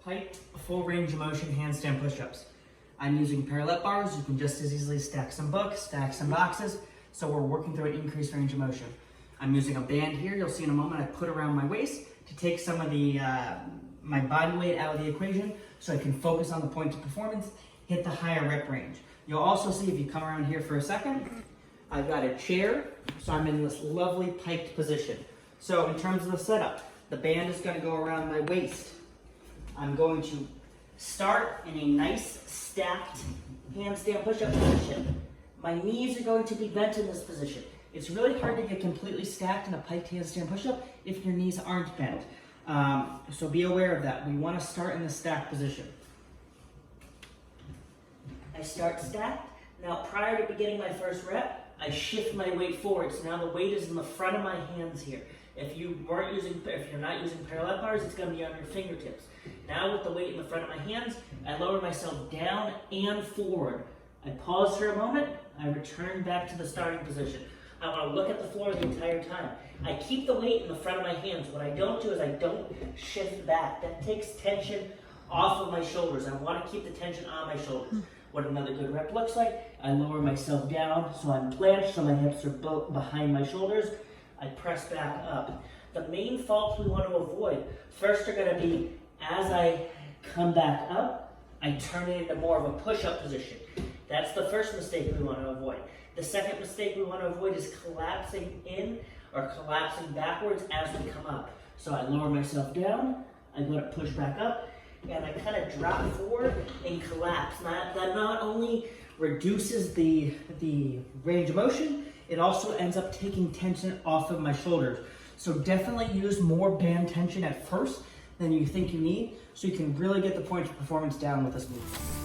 Piked full range of motion handstand push-ups. I'm using parallel bars. You can just as easily stack some books, stack some boxes. So we're working through an increased range of motion. I'm using a band here. You'll see in a moment I put around my waist to take some of the my body weight out of the equation so I can focus on the points of performance, hit the higher rep range. You'll also see if you come around here for a second, I've got a chair, so I'm in this lovely piked position. So in terms of the setup, the band is going to go around my waist. I'm going to start in a nice stacked handstand push-up position. My knees are going to be bent in this position. It's really hard to get completely stacked in a piked handstand push-up if your knees aren't bent. So be aware of that. We want to start in the stacked position. I start stacked. Now prior to beginning my first rep, I shift my weight forward. So now the weight is in the front of my hands here. If you're not using parallel bars, it's going to be on your fingertips. Now with the weight in the front of my hands, I lower myself down and forward. I pause for a moment. I return back to the starting position. I want to look at the floor the entire time. I keep the weight in the front of my hands. What I don't do is I don't shift back. That takes tension off of my shoulders. I want to keep the tension on my shoulders. What another good rep looks like, I lower myself down so I'm planched, so my hips are behind my shoulders. I press back up. The main faults we want to avoid, first are going to be as I come back up, I turn it into more of a push-up position. That's the first mistake we want to avoid. The second mistake we want to avoid is collapsing in or collapsing backwards as we come up. So I lower myself down, I go to push back up, and I kind of drop forward and collapse. That not only reduces the range of motion, it also ends up taking tension off of my shoulders. So definitely use more band tension at first than you think you need so you can really get the point of performance down with this move.